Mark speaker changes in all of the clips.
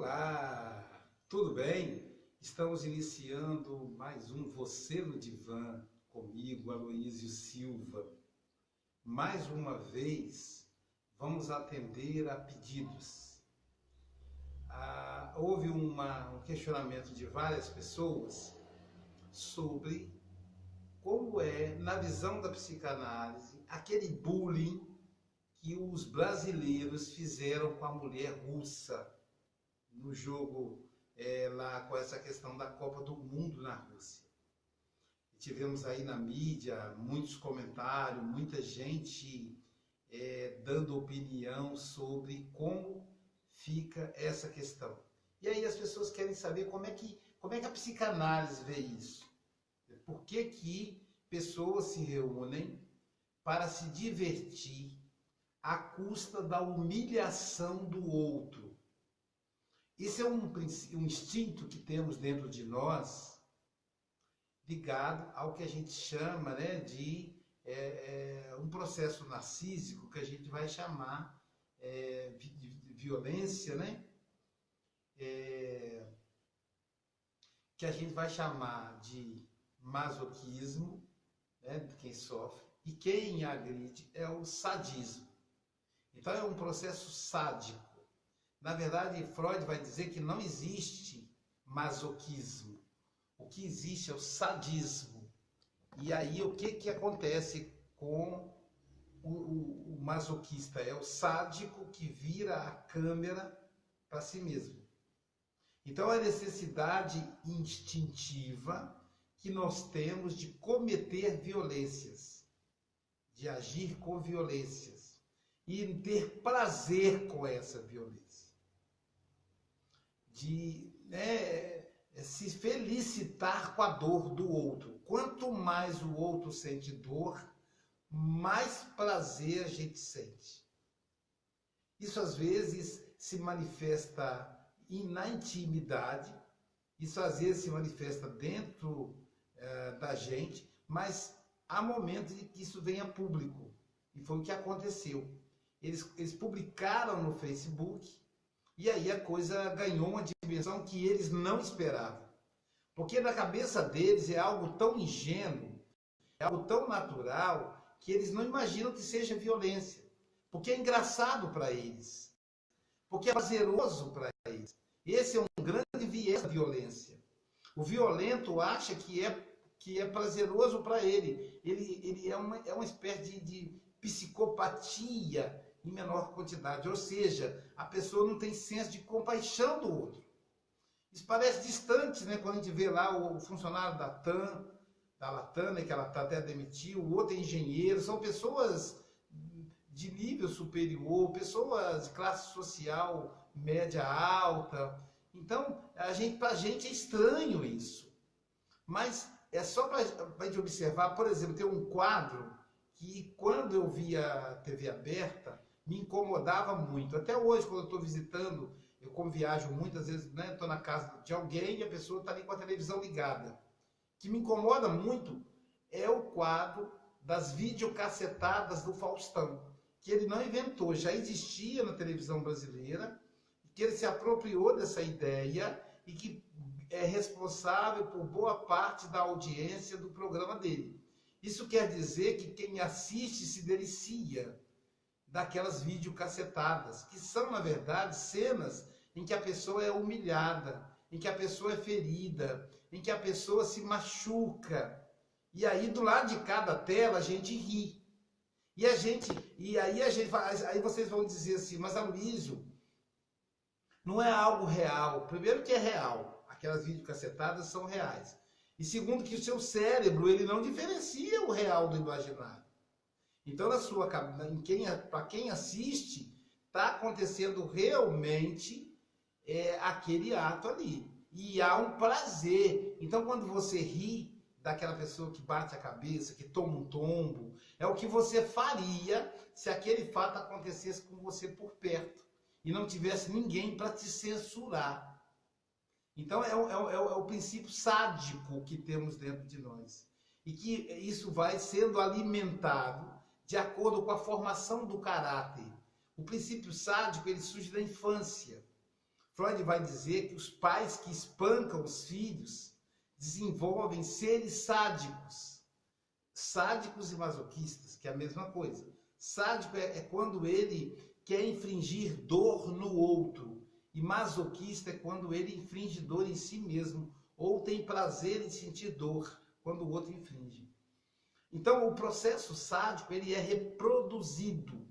Speaker 1: Olá, tudo bem? Estamos iniciando mais um Você no Divã, comigo, Aloísio Silva. Mais uma vez, vamos atender a pedidos. Houve um questionamento de várias pessoas sobre como é, na visão da psicanálise, aquele bullying que os brasileiros fizeram com a mulher russa no jogo lá com essa questão da Copa do Mundo na Rússia. E tivemos aí na mídia muitos comentários, muita gente dando opinião sobre como fica essa questão. E aí as pessoas querem saber como é que a psicanálise vê isso. Por que pessoas se reúnem para se divertir à custa da humilhação do outro? Isso é um instinto que temos dentro de nós, ligado ao que a gente chama, né, de um processo narcísico que a gente vai chamar de violência, né? Que a gente vai chamar de masoquismo, né, de quem sofre, e quem agride é o sadismo. Então é um processo sádico. Na verdade, Freud vai dizer que não existe masoquismo. O que existe é o sadismo. E aí o que acontece com o masoquista? É o sádico que vira a câmera para si mesmo. Então é a necessidade instintiva que nós temos de cometer violências, de agir com violências e ter prazer com essa violência. De se felicitar com a dor do outro. Quanto mais o outro sente dor, mais prazer a gente sente. Isso às vezes se manifesta na intimidade, isso às vezes se manifesta dentro da gente, mas há momentos em que isso vem a público. E foi o que aconteceu. Eles publicaram no Facebook. E aí a coisa ganhou uma dimensão que eles não esperavam. Porque na cabeça deles é algo tão ingênuo, é algo tão natural, que eles não imaginam que seja violência. Porque é engraçado para eles. Porque é prazeroso para eles. Esse é um grande viés da violência. O violento acha que é prazeroso para ele. Ele é uma espécie de psicopatia em menor quantidade, ou seja, a pessoa não tem senso de compaixão do outro. Isso parece distante, né? Quando a gente vê lá o funcionário da Latam, né, que ela até demitiu, o outro é engenheiro, são pessoas de nível superior, pessoas de classe social média alta. Então, pra gente é estranho isso. Mas é só para a gente observar, por exemplo, tem um quadro que quando eu via a TV aberta, me incomodava muito. Até hoje, quando eu estou visitando, eu como viajo muitas vezes, né, estou na casa de alguém e a pessoa está ali com a televisão ligada. O que me incomoda muito é o quadro das videocassetadas do Faustão, que ele não inventou, já existia na televisão brasileira, que ele se apropriou dessa ideia e que é responsável por boa parte da audiência do programa dele. Isso quer dizer que quem assiste se delicia daquelas videocassetadas, que são, na verdade, cenas em que a pessoa é humilhada, em que a pessoa é ferida, em que a pessoa se machuca. E aí, do lado de cada tela, a gente ri. Aí vocês vão dizer assim, mas Aloísio, não é algo real. Primeiro que é real, aquelas videocassetadas são reais. E segundo que o seu cérebro, ele não diferencia o real do imaginário. Então, para quem assiste, está acontecendo realmente aquele ato ali. E há um prazer. Então, quando você ri daquela pessoa que bate a cabeça, que toma um tombo, é o que você faria se aquele fato acontecesse com você por perto e não tivesse ninguém para te censurar. Então, é o princípio sádico que temos dentro de nós. E que isso vai sendo alimentado de acordo com a formação do caráter. O princípio sádico, ele surge da infância. Freud vai dizer que os pais que espancam os filhos desenvolvem seres sádicos. Sádicos e masoquistas, que é a mesma coisa. Sádico é quando ele quer infligir dor no outro. E masoquista é quando ele inflige dor em si mesmo, ou tem prazer em sentir dor quando o outro inflige. Então, o processo sádico, ele é reproduzido.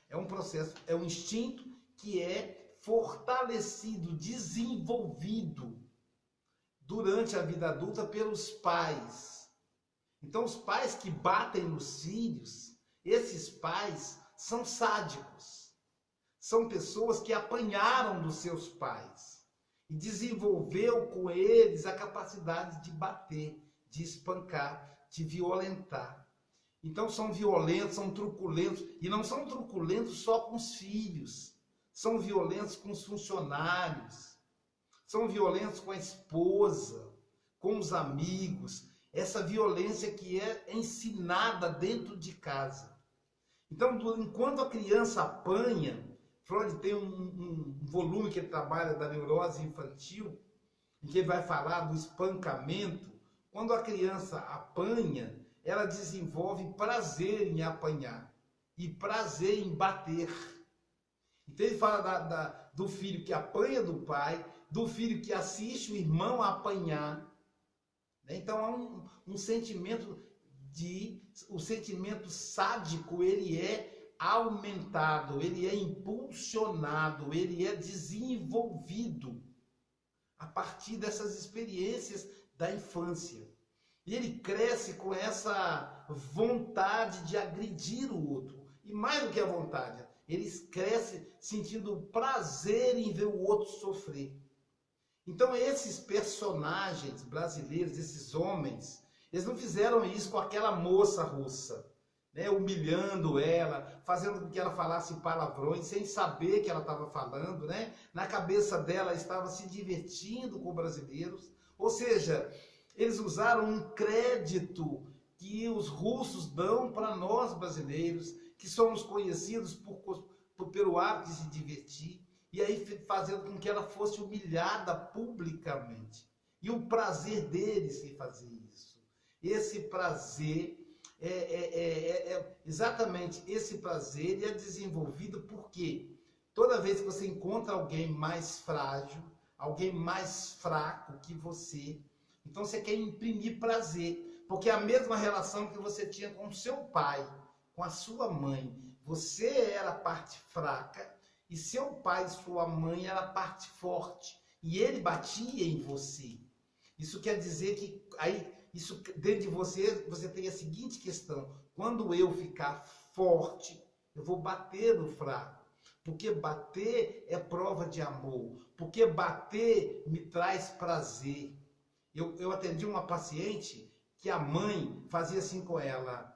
Speaker 1: É um processo, é um instinto que é fortalecido, desenvolvido durante a vida adulta pelos pais. Então, os pais que batem nos filhos, esses pais são sádicos. São pessoas que apanharam dos seus pais e desenvolveu com eles a capacidade de bater, de espancar, de violentar. Então são violentos, são truculentos, e não são truculentos só com os filhos, são violentos com os funcionários, são violentos com a esposa, com os amigos, essa violência que é ensinada dentro de casa. Então, enquanto a criança apanha, Freud tem um volume que ele trabalha da neurose infantil, em que ele vai falar do espancamento. Quando a criança apanha, ela desenvolve prazer em apanhar e prazer em bater. Então ele fala do filho que apanha do pai, do filho que assiste o irmão apanhar. Então há um sentimento o sentimento sádico, ele é aumentado, ele é impulsionado, ele é desenvolvido a partir dessas experiências da infância. E ele cresce com essa vontade de agredir o outro. E mais do que a vontade, ele cresce sentindo prazer em ver o outro sofrer. Então esses personagens brasileiros, esses homens, eles não fizeram isso com aquela moça russa, né, humilhando ela, fazendo com que ela falasse palavrões, sem saber que ela estava falando, né? Na cabeça dela estava se divertindo com brasileiros. Ou seja, eles usaram um crédito que os russos dão para nós brasileiros, que somos conhecidos pelo hábito de se divertir, e aí fazendo com que ela fosse humilhada publicamente. E o prazer deles em fazer isso. Esse prazer, exatamente esse prazer, ele é desenvolvido porque toda vez que você encontra alguém mais frágil, alguém mais fraco que você, então você quer imprimir prazer, porque é a mesma relação que você tinha com o seu pai, com a sua mãe. Você era a parte fraca e seu pai e sua mãe era a parte forte, e ele batia em você. Isso quer dizer que aí, isso dentro de você tem a seguinte questão: quando eu ficar forte, eu vou bater no fraco. Porque bater é prova de amor. Porque bater me traz prazer. Eu atendi uma paciente que a mãe fazia assim com ela,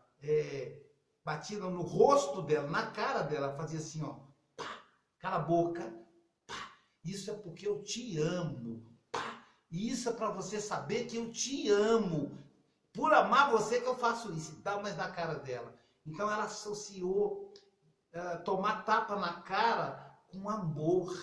Speaker 1: batia no rosto dela, na cara dela, fazia assim, ó, pá, cala a boca, pá, isso é porque eu te amo. E isso é para você saber que eu te amo. Por amar você que eu faço isso. E dá mais na cara dela. Então ela associou tomar tapa na cara com amor.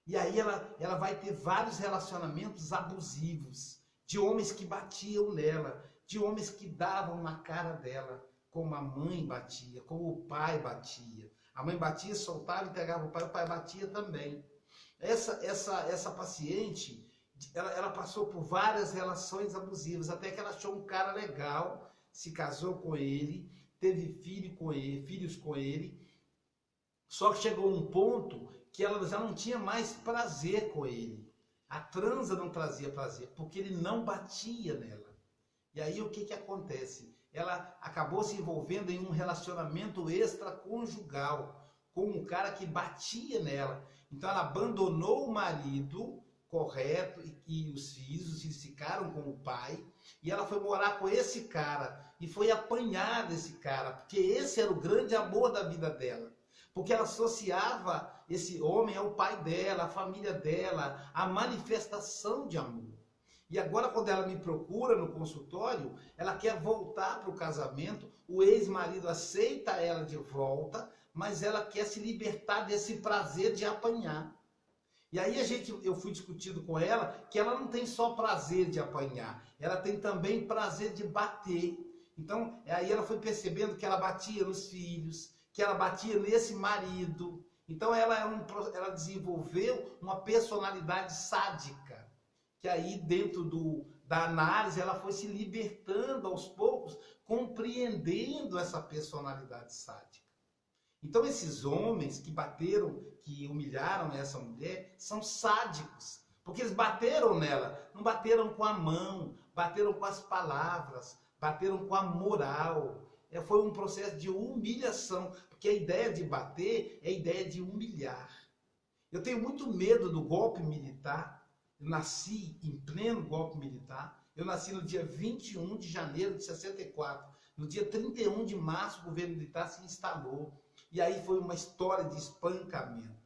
Speaker 1: E aí ela vai ter vários relacionamentos abusivos. De homens que batiam nela. De homens que davam na cara dela. Como a mãe batia, como o pai batia. A mãe batia, soltava, entregava o pai batia também. Essa paciente... Ela passou por várias relações abusivas, até que ela achou um cara legal, se casou com ele, teve filhos com ele, só que chegou um ponto que ela já não tinha mais prazer com ele. A transa não trazia prazer, porque ele não batia nela. E aí o que acontece? Ela acabou se envolvendo em um relacionamento extraconjugal, com um cara que batia nela. Então ela abandonou o marido correto e os filhos ficaram com o pai, e ela foi morar com esse cara e foi apanhar desse cara, porque esse era o grande amor da vida dela, porque ela associava esse homem ao pai dela, à família dela, à manifestação de amor. E agora quando ela me procura no consultório, ela quer voltar para o casamento, o ex-marido aceita ela de volta, mas ela quer se libertar desse prazer de apanhar. E aí eu fui discutindo com ela que ela não tem só prazer de apanhar, ela tem também prazer de bater. Então, aí ela foi percebendo que ela batia nos filhos, que ela batia nesse marido. Então, ela desenvolveu uma personalidade sádica, que aí dentro da análise ela foi se libertando aos poucos, compreendendo essa personalidade sádica. Então, esses homens que bateram, que humilharam essa mulher, são sádicos, porque eles bateram nela, não bateram com a mão, bateram com as palavras, bateram com a moral. Foi um processo de humilhação, porque a ideia de bater é a ideia de humilhar. Eu tenho muito medo do golpe militar. Eu nasci em pleno golpe militar. Eu nasci no dia 21 de janeiro de 64. No dia 31 de março, o governo militar se instalou. E aí foi uma história de espancamento.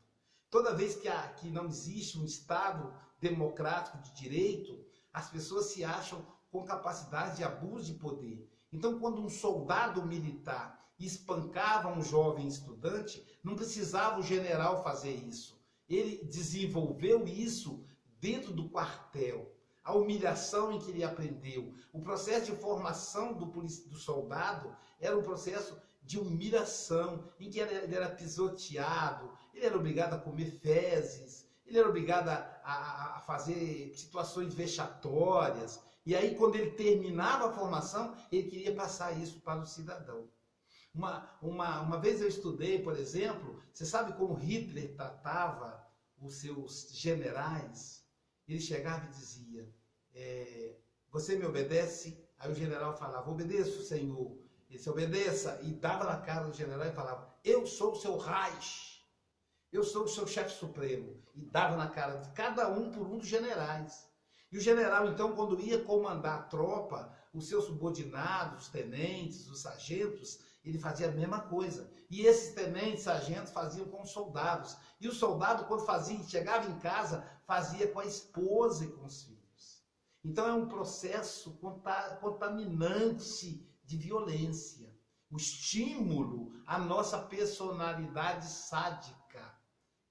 Speaker 1: Toda vez que não existe um Estado democrático de direito, as pessoas se acham com capacidade de abuso de poder. Então, quando um soldado militar espancava um jovem estudante, não precisava o general fazer isso. Ele desenvolveu isso dentro do quartel. A humilhação em que ele aprendeu. O processo de formação do soldado era um processo de humilhação, em que ele era pisoteado, ele era obrigado a comer fezes, ele era obrigado a fazer situações vexatórias. E aí, quando ele terminava a formação, ele queria passar isso para o cidadão. Uma vez eu estudei, por exemplo, você sabe como Hitler tratava os seus generais? Ele chegava e dizia, você me obedece? Aí o general falava, obedeço, senhor. Ele se obedeça, e dava na cara do general e falava, eu sou o seu Reich, eu sou o seu chefe supremo. E dava na cara de cada um por um dos generais. E o general, então, quando ia comandar a tropa, os seus subordinados, os tenentes, os sargentos, ele fazia a mesma coisa. E esses tenentes, sargentos, faziam com os soldados. E o soldado, quando chegava em casa, fazia com a esposa e com os filhos. Então é um processo contaminante de violência. O estímulo à nossa personalidade sádica,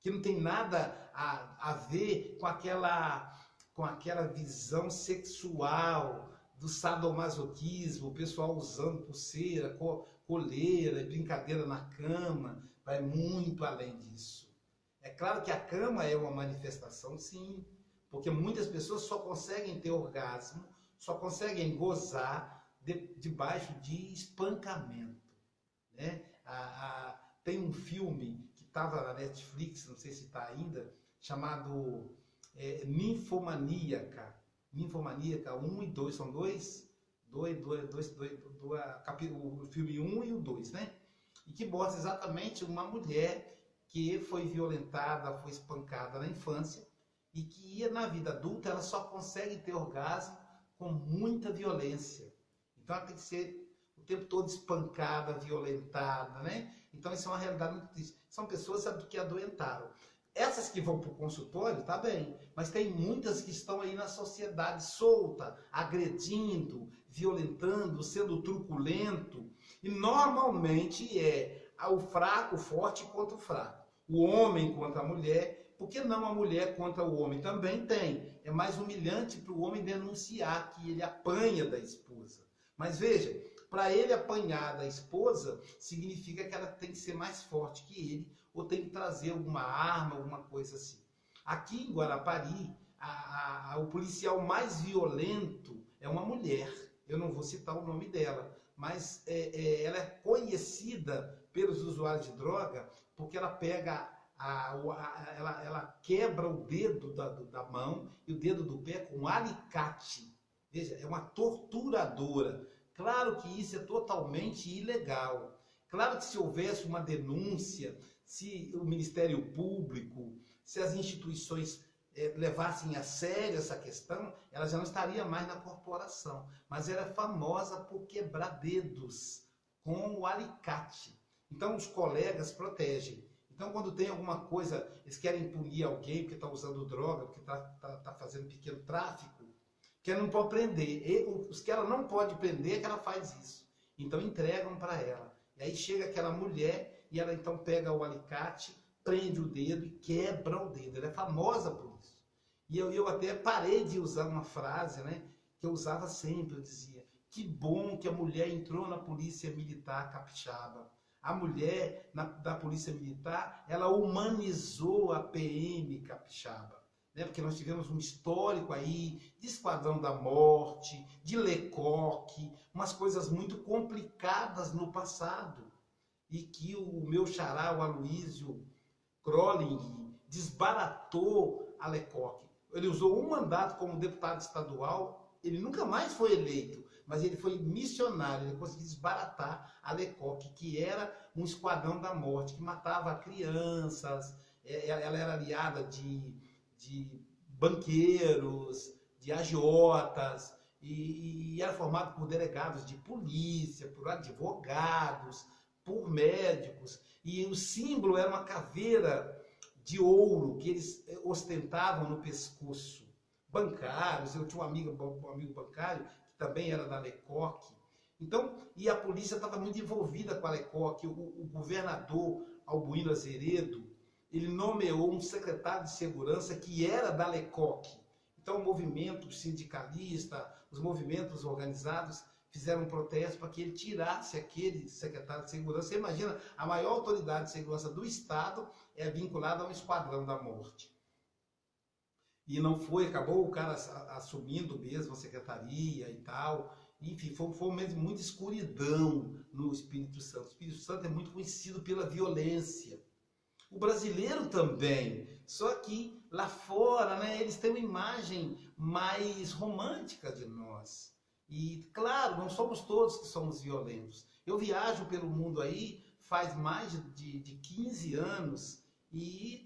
Speaker 1: que não tem nada a ver com aquela visão sexual do sadomasoquismo, o pessoal usando pulseira, coleira e brincadeira na cama, vai muito além disso. É claro que a cama é uma manifestação, sim, porque muitas pessoas só conseguem ter orgasmo, só conseguem gozar debaixo de espancamento, né? Tem um filme que estava na Netflix, não sei se está ainda, chamado Ninfomaníaca. Ninfomaníaca 1 e 2, são o filme 1 e o 2, né? E que mostra exatamente uma mulher que foi violentada, foi espancada na infância e que na vida adulta ela só consegue ter orgasmo com muita violência. Então ela tem que ser o tempo todo espancada, violentada, né? Então isso é uma realidade muito triste. São pessoas, sabe, que adoentaram. Essas que vão para o consultório, tá bem, mas tem muitas que estão aí na sociedade solta, agredindo, violentando, sendo truculento. E normalmente é o fraco, o forte contra o fraco. O homem contra a mulher. Por que não a mulher contra o homem? Também tem. É mais humilhante para o homem denunciar que ele apanha da esposa. Mas veja, para ele apanhar da esposa, significa que ela tem que ser mais forte que ele, ou tem que trazer alguma arma, alguma coisa assim. Aqui em Guarapari, o policial mais violento é uma mulher. Eu não vou citar o nome dela, mas ela é conhecida pelos usuários de droga porque ela pega, ela quebra o dedo da mão e o dedo do pé com um alicate. Veja, é uma torturadora. Claro que isso é totalmente ilegal. Claro que se houvesse uma denúncia, se o Ministério Público, se as instituições levassem a sério essa questão, ela já não estaria mais na corporação. Mas ela é famosa por quebrar dedos com o alicate. Então os colegas protegem. Então quando tem alguma coisa, eles querem punir alguém porque está usando droga, porque está fazendo pequeno tráfico, que ela não pode prender. Os que ela não pode prender é que ela faz isso. Então entregam para ela. E aí chega aquela mulher e ela então pega o alicate, prende o dedo e quebra o dedo. Ela é famosa por isso. E eu até parei de usar uma frase, né, que eu usava sempre, eu dizia, que bom que a mulher entrou na Polícia Militar Capixaba. A mulher da Polícia Militar, ela humanizou a PM Capixaba. Né? Porque nós tivemos um histórico aí de Esquadrão da Morte, de Lecoque, umas coisas muito complicadas no passado. E que o meu xará, o Aloysio Crolling, desbaratou a Lecoque. Ele usou um mandato como deputado estadual, ele nunca mais foi eleito, mas ele foi missionário, ele conseguiu desbaratar a Lecoque, que era um esquadrão da morte, que matava crianças, ela era aliada de banqueiros, de agiotas, e era formado por delegados de polícia, por advogados, por médicos, e o símbolo era uma caveira de ouro que eles ostentavam no pescoço. Bancários, eu tinha um amigo bancário que também era da Lecoque. Então, e a polícia estava muito envolvida com a Lecoque. O governador Albuíno Azeredo, ele nomeou um secretário de segurança que era da Lecoque. Então, o movimento sindicalista, os movimentos organizados fizeram um protesto para que ele tirasse aquele secretário de segurança. Você imagina, a maior autoridade de segurança do Estado é vinculada a um esquadrão da morte. E não foi, acabou o cara assumindo mesmo a secretaria e tal. Enfim, foi mesmo muita escuridão no Espírito Santo. O Espírito Santo é muito conhecido pela violência. O brasileiro também. Só que lá fora, né, eles têm uma imagem mais romântica de nós. E, claro, não somos todos que somos violentos. Eu viajo pelo mundo aí faz mais de 15 anos e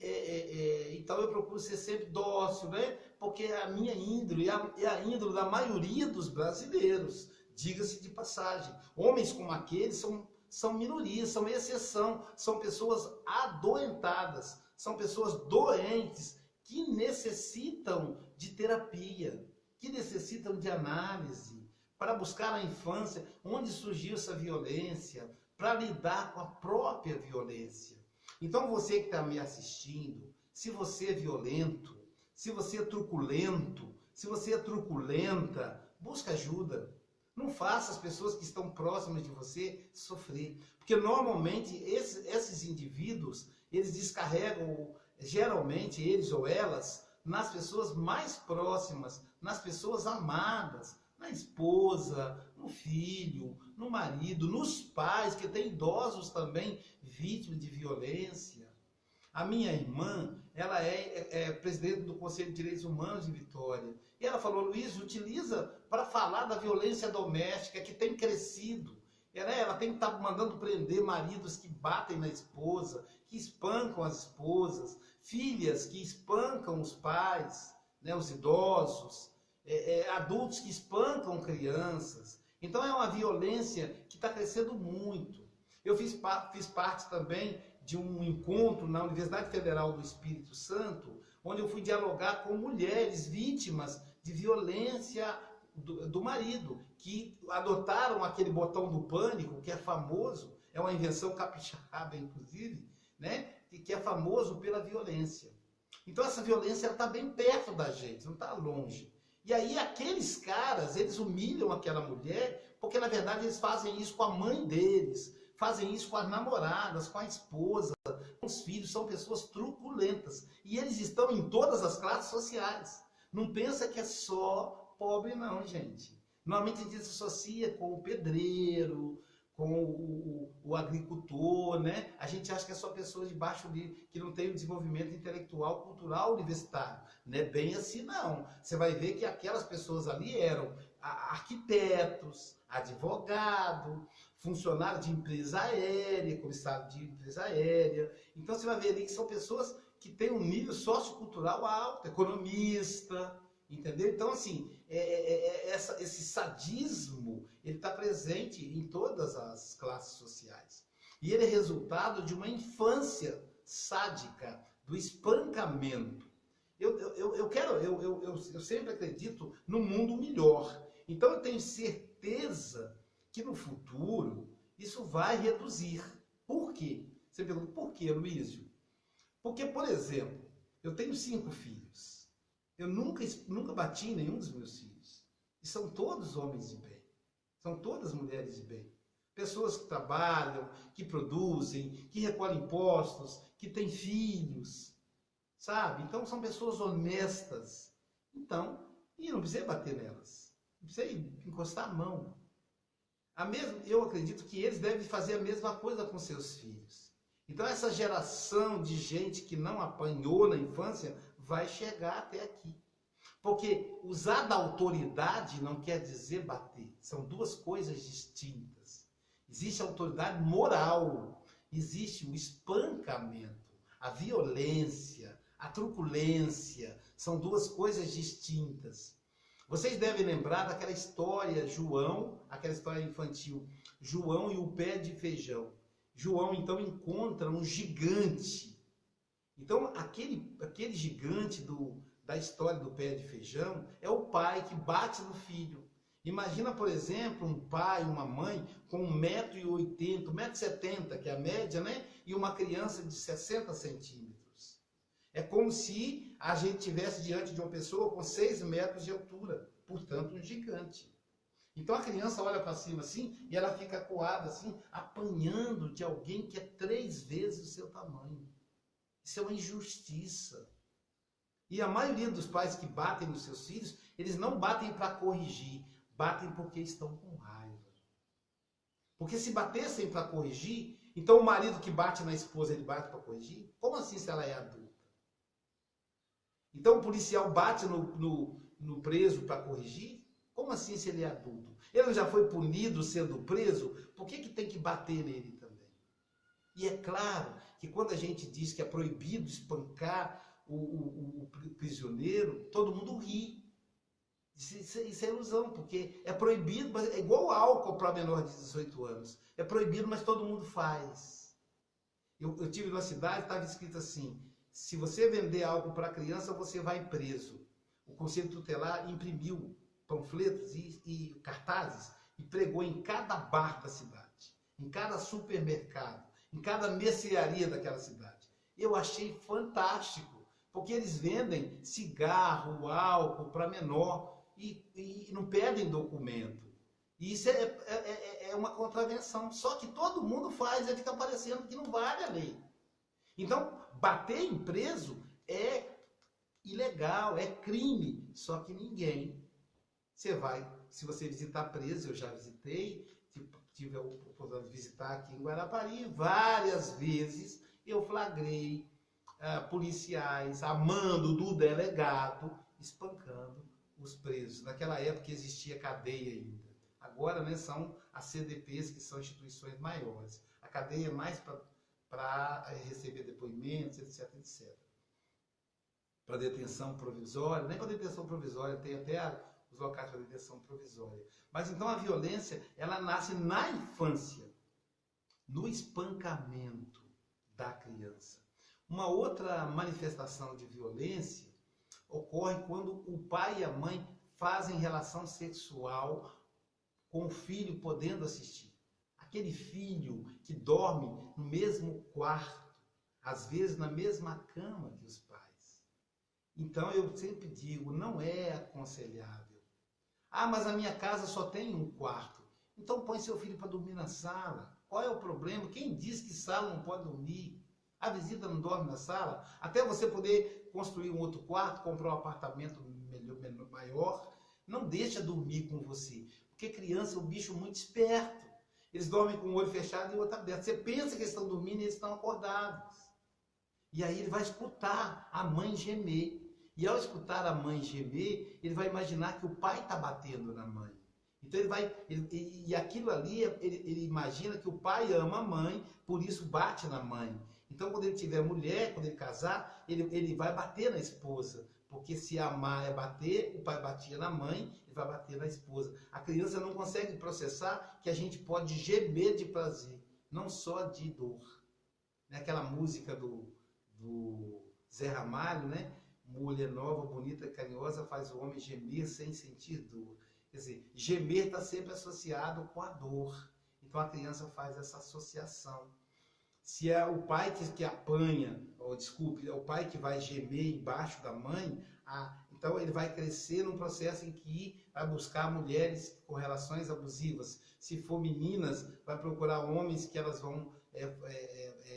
Speaker 1: então eu procuro ser sempre dócil, né? Porque é a minha índole é a índole da maioria dos brasileiros, diga-se de passagem. Homens como aqueles são minorias, são exceção, são pessoas adoentadas, são pessoas doentes que necessitam de terapia, que necessitam de análise, para buscar na infância onde surgiu essa violência, para lidar com a própria violência. Então você que está me assistindo, se você é violento, se você é truculento, se você é truculenta, busca ajuda. Não faça as pessoas que estão próximas de você sofrer. Porque normalmente esses indivíduos, eles descarregam, geralmente eles ou elas, nas pessoas mais próximas, nas pessoas amadas, na esposa, no filho, no marido, nos pais, que tem idosos também vítimas de violência. A minha irmã, ela é presidente do Conselho de Direitos Humanos de Vitória. E ela falou, Luiz, utiliza para falar da violência doméstica que tem crescido. Ela tem que estar mandando prender maridos que batem na esposa, que espancam as esposas, filhas que espancam os pais, né, os idosos. Adultos que espancam crianças. Então é uma violência que está crescendo muito. Eu fiz parte também de um encontro na Universidade Federal do Espírito Santo, onde eu fui dialogar com mulheres vítimas de violência do marido, que adotaram aquele botão do pânico, que é famoso, é uma invenção capixaba, inclusive, né? Que é famoso pela violência. Então essa violência está bem perto da gente, não está longe. E aí aqueles caras, eles humilham aquela mulher, porque na verdade eles fazem isso com a mãe deles, fazem isso com as namoradas, com a esposa, com os filhos, são pessoas truculentas. E eles estão em todas as classes sociais. Não pensa que é só pobre não, gente. Normalmente a gente se associa com o pedreiro, com o agricultor, né? A gente acha que é só pessoas de baixo nível, que não tem o desenvolvimento intelectual, cultural, universitário. Não é bem assim, não. Você vai ver que aquelas pessoas ali eram arquitetos, advogado, funcionário de empresa aérea, comissário de empresa aérea. Então você vai ver ali que são pessoas que têm um nível sociocultural alto, economista, entendeu? Então, assim, esse sadismo, ele está presente em todas as classes sociais. E ele é resultado de uma infância sádica, do espancamento. Eu sempre acredito no mundo melhor. Então, eu tenho certeza que no futuro isso vai reduzir. Por quê? Você pergunta, por quê, Luísio? Porque, por exemplo, eu tenho 5 filhos. Eu nunca bati em nenhum dos meus filhos. E são todos homens de bem. São todas mulheres de bem. Pessoas que trabalham, que produzem, que recolhem impostos, que têm filhos, sabe? Então são pessoas honestas. Então, e não precisa bater nelas. Não precisa encostar a mão. Eu acredito que eles devem fazer a mesma coisa com seus filhos. Então essa geração de gente que não apanhou na infância vai chegar até aqui. Porque usar da autoridade não quer dizer bater. São duas coisas distintas. Existe a autoridade moral, existe o espancamento, a violência, a truculência. São duas coisas distintas. Vocês devem lembrar daquela história, João, aquela história infantil, João e o pé de feijão. João então encontra um gigante. Então aquele gigante da história do pé de feijão é o pai que bate no filho. Imagina, por exemplo, um pai, uma mãe com 1,80 m, 1,70 m, que é a média, né? E uma criança de 60 centímetros. É como se a gente estivesse diante de uma pessoa com 6 metros de altura, portanto um gigante. Então a criança olha para cima assim e ela fica acuada assim, apanhando de alguém que é 3 vezes o seu tamanho. Isso é uma injustiça. E a maioria dos pais que batem nos seus filhos, eles não batem para corrigir, batem porque estão com raiva. Porque se batessem para corrigir, então o marido que bate na esposa, ele bate para corrigir? Como assim se ela é adulta? Então o policial bate no preso para corrigir? Como assim se ele é adulto? Ele não já foi punido sendo preso? Por que tem que bater nele também? E é claro que quando a gente diz que é proibido espancar o prisioneiro, todo mundo ri. Isso é ilusão, porque é proibido, mas é igual álcool para menor de 18 anos. É proibido, mas todo mundo faz. Eu tive numa cidade, estava escrito assim, se você vender álcool para criança, você vai preso. O Conselho Tutelar imprimiu panfletos e cartazes e pregou em cada bar da cidade, em cada supermercado, em cada mercearia daquela cidade. Eu achei fantástico, porque eles vendem cigarro, álcool para menor e não pedem documento. E isso é uma contravenção. Só que todo mundo faz, e fica parecendo que não vale a lei. Então, bater em preso é ilegal, é crime. Só que ninguém... se você visitar preso, eu já visitei, tive a oportunidade de visitar aqui em Guarapari, várias vezes eu flagrei policiais a mando do delegado espancando os presos. Naquela época existia cadeia ainda. Agora, né, são as CDPs, que são instituições maiores. A cadeia é mais para receber depoimentos, etc, etc. Para detenção provisória, nem para detenção provisória, tem até os locais para detenção provisória. Mas então a violência, ela nasce na infância, no espancamento da criança. Uma outra manifestação de violência ocorre quando o pai e a mãe fazem relação sexual com o filho podendo assistir. Aquele filho que dorme no mesmo quarto, às vezes na mesma cama que os pais. Então eu sempre digo, não é aconselhável. Ah, mas a minha casa só tem um quarto. Então põe seu filho para dormir na sala. Qual é o problema? Quem diz que sala não pode dormir? A visita não dorme na sala? Até você poder construir um outro quarto, comprar um apartamento maior, não deixa dormir com você. Porque criança é um bicho muito esperto. Eles dormem com o olho fechado e o outro aberto. Você pensa que eles estão dormindo e eles estão acordados. E aí ele vai escutar a mãe gemer. E ao escutar a mãe gemer, ele vai imaginar que o pai está batendo na mãe. Então e aquilo ali, ele imagina que o pai ama a mãe, por isso bate na mãe. Então quando ele tiver mulher, quando ele casar, ele vai bater na esposa. Porque se amar é bater, o pai batia na mãe, ele vai bater na esposa. A criança não consegue processar que a gente pode gemer de prazer, não só de dor. Aquela música do Zé Ramalho, né? Mulher nova, bonita, carinhosa, faz o homem gemer sem sentir dor. Quer dizer, gemer está sempre associado com a dor. Então a criança faz essa associação. Se é o pai que apanha, ou desculpe, é o pai que vai gemer embaixo da mãe, então ele vai crescer num processo em que vai buscar mulheres com relações abusivas. Se for meninas, vai procurar homens que elas vão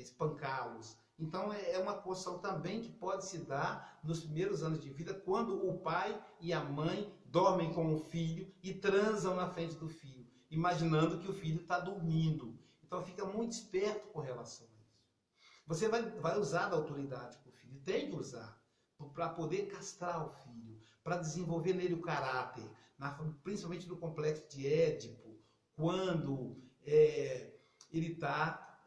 Speaker 1: espancá-los. Então é uma construção também que pode se dar nos primeiros anos de vida, quando o pai e a mãe dormem com o filho e transam na frente do filho, imaginando que o filho está dormindo. Então fica muito esperto com relação a isso. Você vai usar da autoridade com o filho, tem que usar, para poder castrar o filho, para desenvolver nele o caráter, principalmente no complexo de Édipo, quando ele está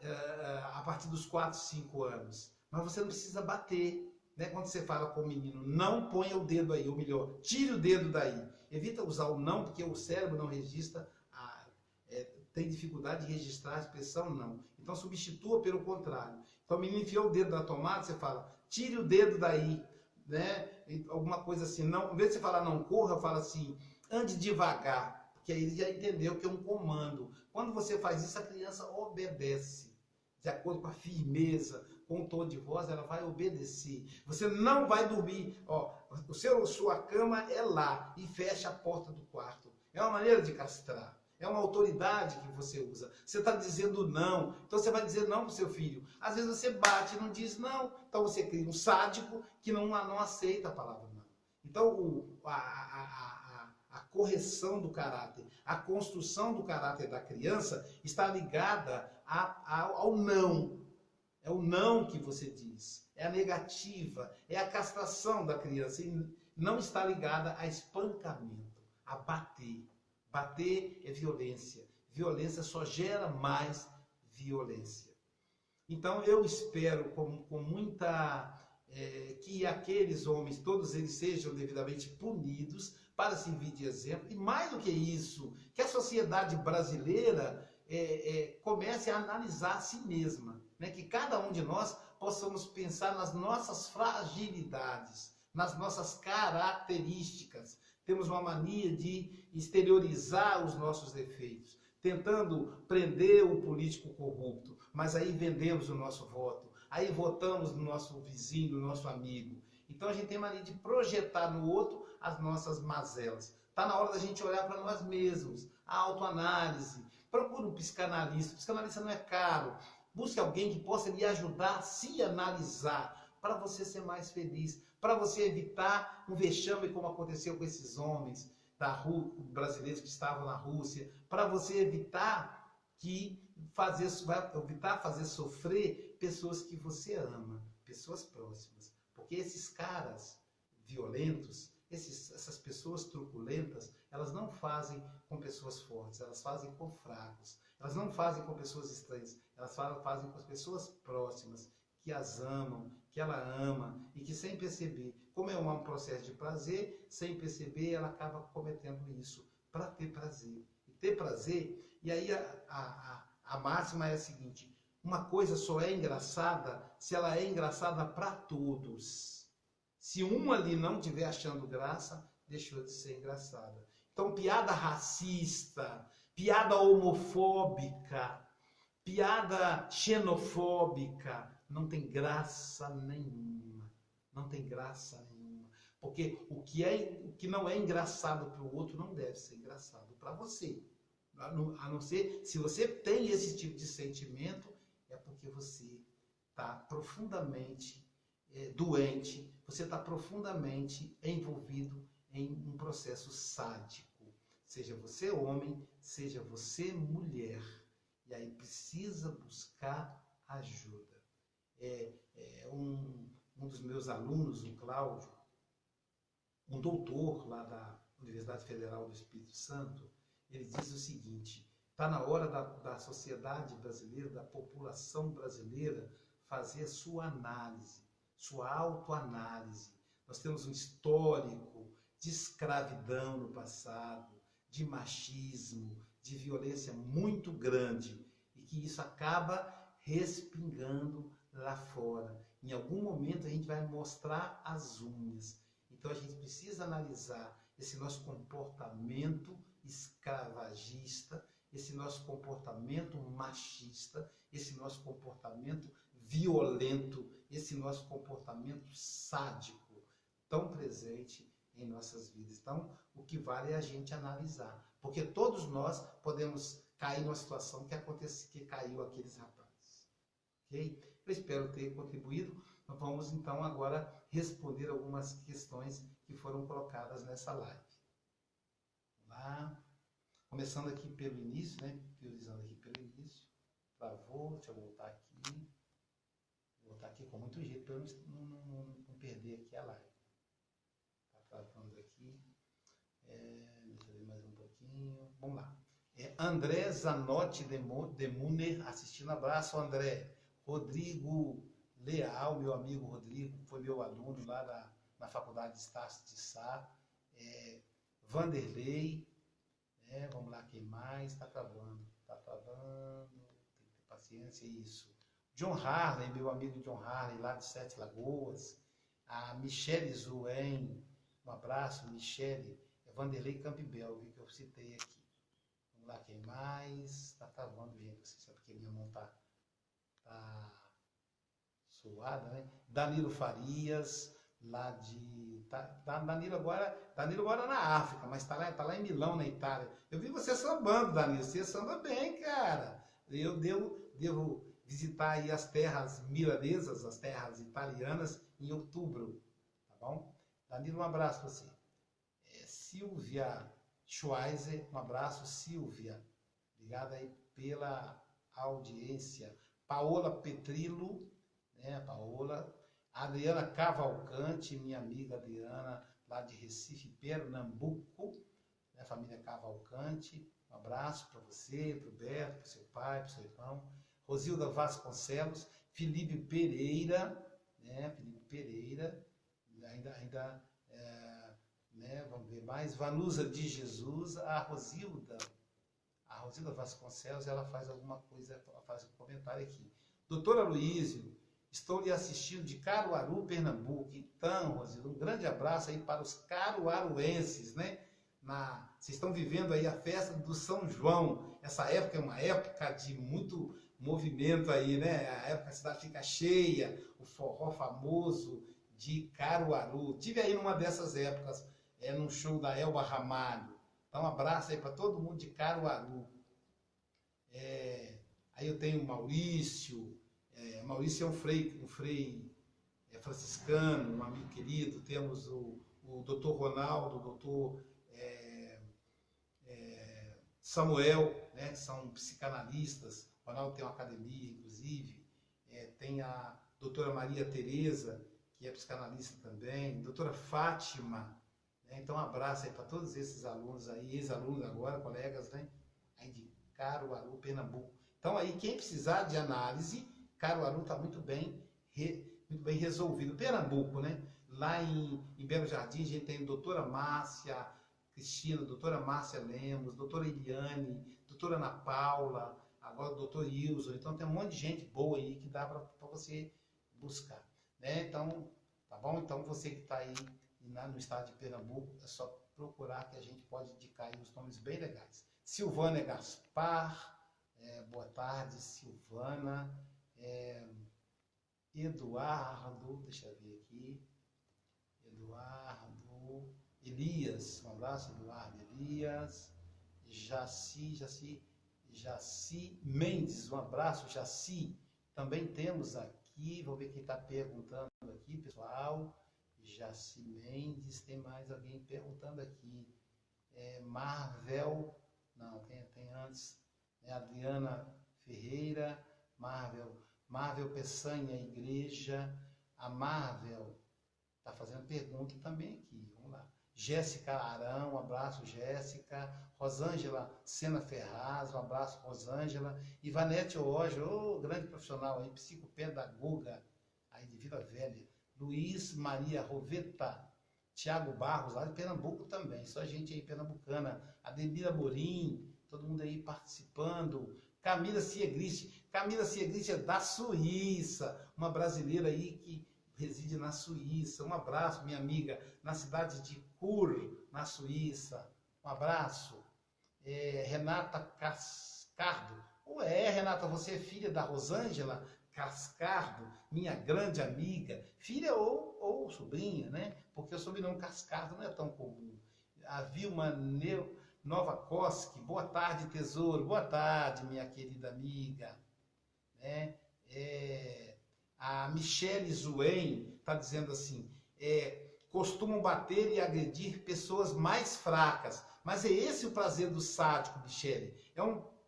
Speaker 1: a partir dos 4, 5 anos. Mas você não precisa bater. Né? Quando você fala com o menino, não ponha o dedo aí, ou melhor, tire o dedo daí. Evita usar o não, porque o cérebro não registra, tem dificuldade de registrar a expressão não. Então substitua pelo contrário. Então o menino enfiou o dedo na tomada, você fala, tire o dedo daí. Né? Alguma coisa assim. Não, em vez de você falar não corra, fala assim, ande devagar. Porque aí ele já entendeu que é um comando. Quando você faz isso, a criança obedece. De acordo com a firmeza, com o tom de voz, ela vai obedecer. Você não vai dormir. Ó, sua cama é lá e fecha a porta do quarto. É uma maneira de castrar. É uma autoridade que você usa. Você está dizendo não. Então você vai dizer não para o seu filho. Às vezes você bate e não diz não. Então você cria um sádico que não aceita a palavra não. Então a correção do caráter, a construção do caráter da criança está ligada ao não. É o não que você diz. É a negativa. É a castração da criança. E não está ligada a espancamento, a bater. Bater é violência. Violência só gera mais violência. Então eu espero com muita... que aqueles homens, todos eles sejam devidamente punidos para servir de exemplo. E mais do que isso, que a sociedade brasileira comece a analisar a si mesma. Né? Que cada um de nós possamos pensar nas nossas fragilidades, nas nossas características. Temos uma mania de exteriorizar os nossos defeitos, tentando prender o político corrupto, mas aí vendemos o nosso voto, aí votamos no nosso vizinho, no nosso amigo. Então a gente tem mania de projetar no outro as nossas mazelas. Está na hora da gente olhar para nós mesmos, a autoanálise. Procure um psicanalista. O psicanalista não é caro. Busque alguém que possa lhe ajudar a se analisar, para você ser mais feliz, para você evitar um vexame como aconteceu com esses homens brasileiros que estavam na Rússia, para você evitar fazer sofrer pessoas que você ama, pessoas próximas. Porque esses caras violentos, essas pessoas truculentas, elas não fazem com pessoas fortes, elas fazem com fracos. Elas não fazem com pessoas estranhas, elas fazem com as pessoas próximas, que as amam, que ela ama, e que sem perceber, como é um processo de prazer, sem perceber ela acaba cometendo isso, para ter prazer. E ter prazer, e aí a máxima é a seguinte, uma coisa só é engraçada se ela é engraçada para todos. Se um ali não estiver achando graça, deixou de ser engraçada. Então, piada racista, piada homofóbica, piada xenofóbica, não tem graça nenhuma. Não tem graça nenhuma. Porque o que não é engraçado para o outro não deve ser engraçado para você. A não ser, se você tem esse tipo de sentimento, é porque você está profundamente doente, você está profundamente envolvido em um processo sádico. Seja você homem, seja você mulher. E aí precisa buscar ajuda. Um dos meus alunos, o Cláudio, um doutor lá da Universidade Federal do Espírito Santo, ele diz o seguinte, está na hora da sociedade brasileira, da população brasileira, fazer sua análise, sua autoanálise. Nós temos um histórico de escravidão no passado, de machismo, de violência muito grande, e que isso acaba respingando lá fora. Em algum momento a gente vai mostrar as unhas. Então a gente precisa analisar esse nosso comportamento escravagista, esse nosso comportamento machista, esse nosso comportamento violento, esse nosso comportamento sádico, tão presente em nossas vidas. Então, o que vale é a gente analisar, porque todos nós podemos cair numa situação que caiu aqueles rapazes. Ok? Eu espero ter contribuído. Nós vamos então agora responder algumas questões que foram colocadas nessa live. Vamos lá. Começando aqui pelo início, né? Priorizando aqui pelo início. Travou, deixa eu voltar aqui. Vou voltar aqui com muito jeito para eu não perder aqui a live. Está travando aqui. Deixa eu ver mais um pouquinho. Vamos lá. André Zanotti de Muner assistindo. Abraço, André. Rodrigo Leal, meu amigo Rodrigo, foi meu aluno lá na Faculdade de Estácio de Sá. Vanderlei. Vamos lá, quem mais? Está travando. Está travando. Tem que ter paciência, isso. John Harley, meu amigo John Harley, lá de Sete Lagoas. A Michele Zuen. Um abraço, Michele. Vanderlei Campbell, que eu citei aqui. Vamos lá, quem mais? Está travando, gente. Não sei se é porque minha mão tá suada, né? Danilo Farias, lá de... Danilo agora na África, mas tá lá em Milão, na Itália. Eu vi você sambando, Danilo. Você samba bem, cara. Eu devo visitar aí as terras milanesas, as terras italianas, em outubro. Tá bom? Danilo, um abraço para você. Silvia Schweizer, um abraço, Silvia. Obrigada aí pela audiência. Paola Petrillo, né, Paola. Adriana Cavalcante, minha amiga Adriana, lá de Recife, Pernambuco, né, família Cavalcante. Um abraço para você, para o Beto, para o seu pai, para o seu irmão. Rosilda Vasconcelos, Felipe Pereira, né, Felipe Pereira, né, vamos ver mais, Vanusa de Jesus, a Rosilda Vasconcelos, ela faz alguma coisa, faz um comentário aqui. Doutora Luísio, estou lhe assistindo de Caruaru, Pernambuco. Então, Rosilda, um grande abraço aí para os caruaruenses, né? Vocês estão vivendo aí a festa do São João. Essa época é uma época de muito movimento aí, né? A época que a cidade fica cheia, o forró famoso de Caruaru. Tive aí numa dessas épocas, num show da Elba Ramalho. Então, um abraço aí para todo mundo de Caruaru. Aí eu tenho o Maurício. Maurício é um frei franciscano, um amigo querido. Temos o doutor Ronaldo, o doutor Samuel, né, que são psicanalistas. O Ronaldo tem uma academia, inclusive. Tem a doutora Maria Tereza, que é psicanalista também. Doutora Fátima. Então, um abraço aí para todos esses alunos aí, ex-alunos agora, colegas, né, aí de Caruaru, Pernambuco. Então, aí, quem precisar de análise, Caruaru está muito bem resolvido. Pernambuco, né? Lá em Belo Jardim, a gente tem a doutora Márcia Cristina, doutora Márcia Lemos, doutora Eliane, doutora Ana Paula, agora o doutor Wilson. Então, tem um monte de gente boa aí que dá para você buscar, né? Então, tá bom? Então, você que está aí no estado de Pernambuco, é só procurar que a gente pode indicar aí os nomes bem legais. Silvana Gaspar, boa tarde, Silvana. Eduardo, deixa eu ver aqui. Eduardo, Elias, um abraço, Eduardo, Elias. Jaci Mendes, um abraço, Jaci. Também temos aqui, vou ver quem está perguntando aqui, pessoal. Jaci Mendes, tem mais alguém perguntando aqui. Marvel, não, tem antes, Adriana Ferreira, Marvel Peçanha, Igreja, a Marvel está fazendo pergunta também aqui, vamos lá. Jéssica Arão, um abraço, Jéssica. Rosângela Sena Ferraz, um abraço, Rosângela. Ivanete Ojo, grande profissional aí, psicopedagoga aí de Vila Velha. Luiz Maria Roveta, Tiago Barros, lá de Pernambuco também, só gente aí pernambucana. Ademira Morim, todo mundo aí participando. Camila Siegrist é da Suíça, uma brasileira aí que reside na Suíça. Um abraço, minha amiga, na cidade de Chur, na Suíça. Um abraço. Renata Cascardo. Ué, Renata, você é filha da Rosângela Cascardo, minha grande amiga, filha ou sobrinha, né? Porque o sobrenome Cascardo não é tão comum. A Vilma Novakoski, boa tarde, tesouro, boa tarde, minha querida amiga, né? A Michele Zuen está dizendo assim, costumam bater e agredir pessoas mais fracas, mas é esse o prazer do sádico, Michele,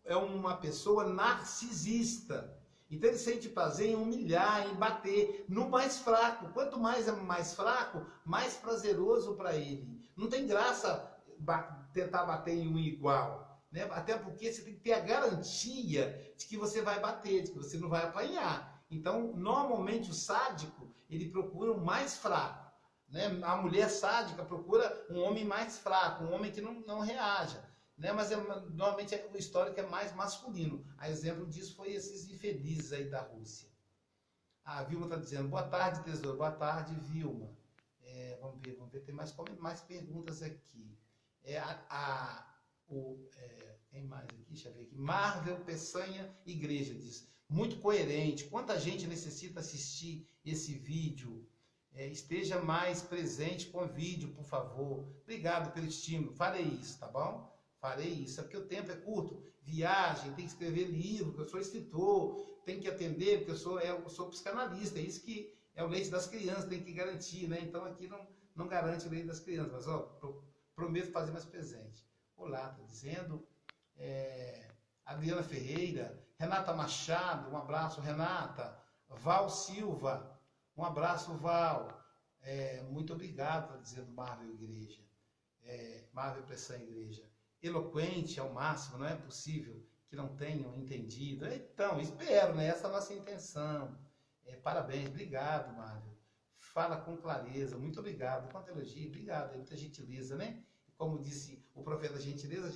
Speaker 1: é uma pessoa narcisista. Então ele sente prazer em humilhar, em bater no mais fraco. Quanto mais é mais fraco, mais prazeroso para ele. Não tem graça tentar bater em um igual, né? Até porque você tem que ter a garantia de que você vai bater, de que você não vai apanhar. Então, normalmente o sádico, ele procura o mais fraco, né? A mulher sádica procura um homem mais fraco, um homem que não reaja. Né? Mas normalmente o histórico é mais masculino. A exemplo disso foi esses infelizes aí da Rússia. A Vilma está dizendo, boa tarde, tesouro. Boa tarde, Vilma. Vamos ver, tem mais perguntas aqui. Tem mais aqui, deixa eu ver aqui. Marvel Peçanha Igreja diz, muito coerente. Quanta gente necessita assistir esse vídeo? Esteja mais presente com o vídeo, por favor. Obrigado pelo estímulo. Farei isso, tá bom? Farei isso, é porque o tempo é curto, viagem, tem que escrever livro, porque eu sou escritor, tem que atender, porque eu sou psicanalista, é isso que é o leite das crianças, tem que garantir, né? Então aqui não garante o leite das crianças, mas ó, prometo fazer mais presente. Olá, tá dizendo, Adriana Ferreira, Renata Machado, um abraço, Renata, Val Silva, um abraço, Val, muito obrigado, tá dizendo Marvel Igreja, Marvel Pressão Igreja. Eloquente ao máximo, não é possível que não tenham entendido. Então, espero, né? Essa é a nossa intenção. Parabéns, obrigado, Marvel. Fala com clareza, muito obrigado. Quanto elogio, obrigado, é muita gentileza, né? Como disse o profeta gentileza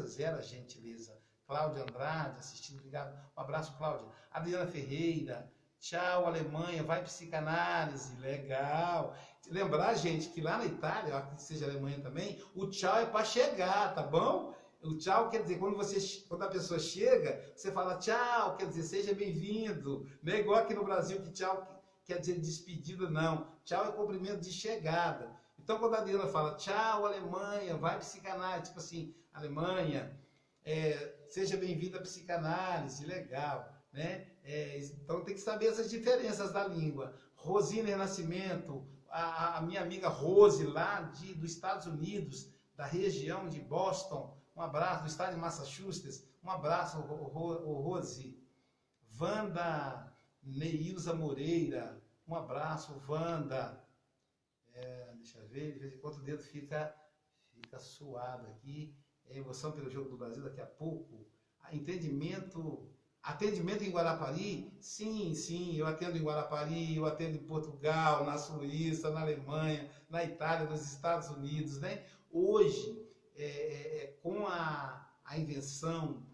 Speaker 1: gera gentileza. Cláudia Andrade, assistindo, obrigado. Um abraço, Cláudia. Adriana Ferreira, tchau, Alemanha, vai psicanálise, legal. Lembrar, gente, que lá na Itália, que seja Alemanha também, o tchau é para chegar, tá bom? O tchau quer dizer, quando a pessoa chega, você fala tchau, quer dizer, seja bem-vindo. Não é igual aqui no Brasil que tchau quer dizer despedida, não. Tchau é cumprimento de chegada. Então, quando a Adriana fala tchau, Alemanha, vai psicanálise, tipo assim, Alemanha, seja bem-vindo à psicanálise, legal, né? Então tem que saber essas diferenças da língua. Rosina Nascimento, a minha amiga Rose, lá dos Estados Unidos, da região de Boston, um abraço, do estado de Massachusetts, um abraço, Rose. Wanda Neilza Moreira, um abraço, Wanda. Deixa eu ver, de vez em quando o dedo fica suado aqui. Emoção pelo Jogo do Brasil daqui a pouco. Atendimento em Guarapari? Sim, eu atendo em Guarapari, eu atendo em Portugal, na Suíça, na Alemanha, na Itália, nos Estados Unidos, né? Hoje, com a invenção,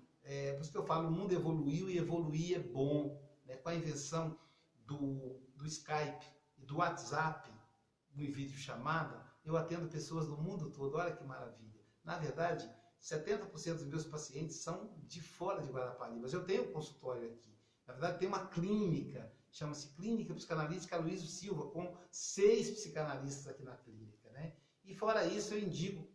Speaker 1: por isso que eu falo, o mundo evoluiu e evoluir é bom, né? Com a invenção do Skype e do WhatsApp, no videochamada, eu atendo pessoas do mundo todo, olha que maravilha. Na verdade, 70% dos meus pacientes são de fora de Guarapari, mas eu tenho um consultório aqui. Na verdade, tem uma clínica, chama-se Clínica Psicanalítica Aloysio Silva, com 6 psicanalistas aqui na clínica, né? E fora isso, eu indico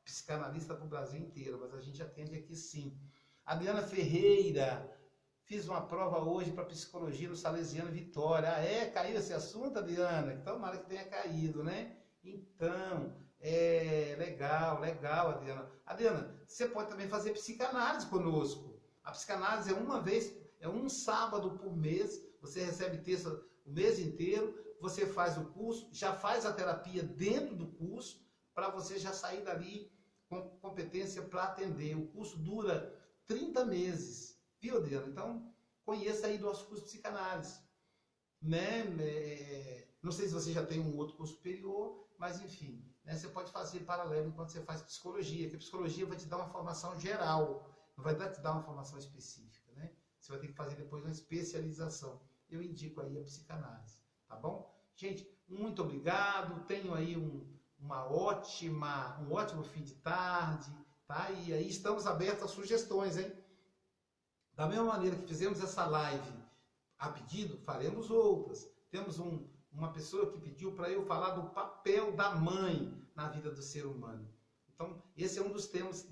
Speaker 1: psicanalista para o Brasil inteiro, mas a gente atende aqui sim. Adriana Ferreira, fiz uma prova hoje para psicologia no Salesiano Vitória. Caiu esse assunto, Adriana? Tomara que tenha caído, né? Então, legal, Adriana. Adriana, você pode também fazer psicanálise conosco. A psicanálise é um sábado por mês, você recebe texto o mês inteiro, você faz o curso, já faz a terapia dentro do curso, para você já sair dali com competência para atender. O curso dura 30 meses, viu, Adriana? Então, conheça aí nosso curso de psicanálise. Né? Não sei se você já tem um outro curso superior, mas enfim, né? Você pode fazer paralelo enquanto você faz psicologia, que a psicologia vai te dar uma formação geral, não vai te dar uma formação específica, né? Você vai ter que fazer depois uma especialização. Eu indico aí a psicanálise, tá bom? Gente, muito obrigado, tenho aí um ótimo fim de tarde, tá? E aí estamos abertos a sugestões, hein? Da mesma maneira que fizemos essa live a pedido, faremos outras. Temos uma pessoa que pediu para eu falar do papel da mãe na vida do ser humano. Então, esse é um dos temas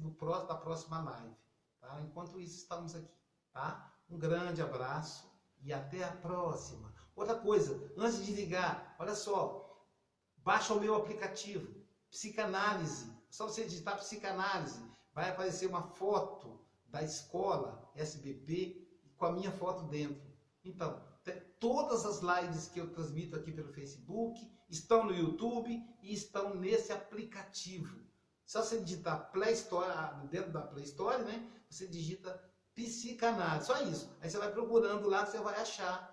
Speaker 1: da próxima live. Tá? Enquanto isso, estamos aqui. Tá? Um grande abraço e até a próxima. Outra coisa, antes de ligar, olha só, baixa o meu aplicativo, Psicanálise. Só você digitar Psicanálise, vai aparecer uma foto da escola SBP com a minha foto dentro. Então, todas as lives que eu transmito aqui pelo Facebook estão no YouTube e estão nesse aplicativo. Só você digitar Play Store, dentro da Play Store, né? Você digita Psicanálise, só isso. Aí você vai procurando lá que você vai achar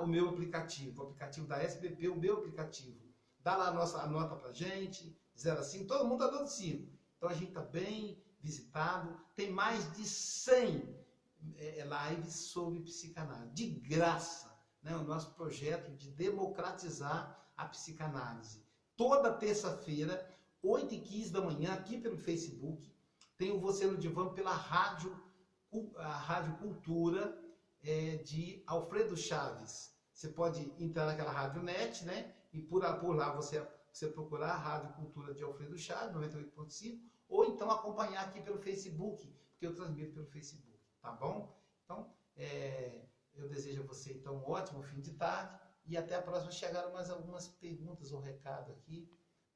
Speaker 1: o meu aplicativo, o aplicativo da SBP, o meu aplicativo. Dá lá a nota pra gente, 0 a 5, todo mundo dá nota 5. Então a gente está bem visitado, tem mais de 100 lives sobre psicanálise, de graça, né? O nosso projeto de democratizar a psicanálise. Toda terça-feira, 8h15 da manhã, aqui pelo Facebook, tem o Você no Divã pela rádio, a Rádio Cultura de Alfredo Chaves. Você pode entrar naquela rádio net, né? E por lá você procurar a Rádio Cultura de Alfredo Chaves, 98.5, ou então acompanhar aqui pelo Facebook, porque eu transmito pelo Facebook, tá bom? Então, eu desejo a você então um ótimo fim de tarde e até a próxima. Chegaram mais algumas perguntas ou recado aqui,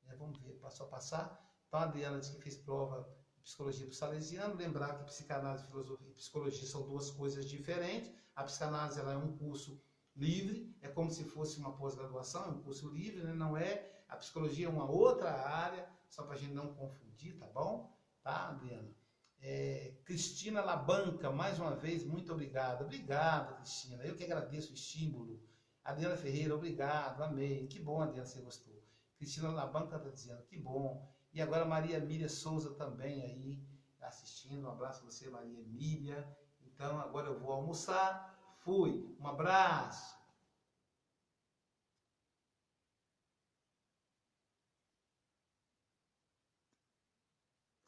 Speaker 1: né? Vamos ver, só passar. Então, a Adriana disse que fez prova de psicologia para o salesiano. Lembrar que psicanálise, filosofia e psicologia são duas coisas diferentes. A psicanálise ela é um curso livre, é como se fosse uma pós-graduação, é um curso livre, né? Não é. A psicologia é uma outra área, só para a gente não confundir, tá bom? Tá, Adriana? Cristina Labanca, mais uma vez, muito obrigado. Obrigado, Cristina. Eu que agradeço o estímulo. Adriana Ferreira, obrigado, amei. Que bom, Adriana, você gostou. Cristina Labanca está dizendo, que bom. E agora Maria Emília Souza também aí assistindo. Um abraço a você, Maria Emília. Então, agora eu vou almoçar. Fui. Um abraço.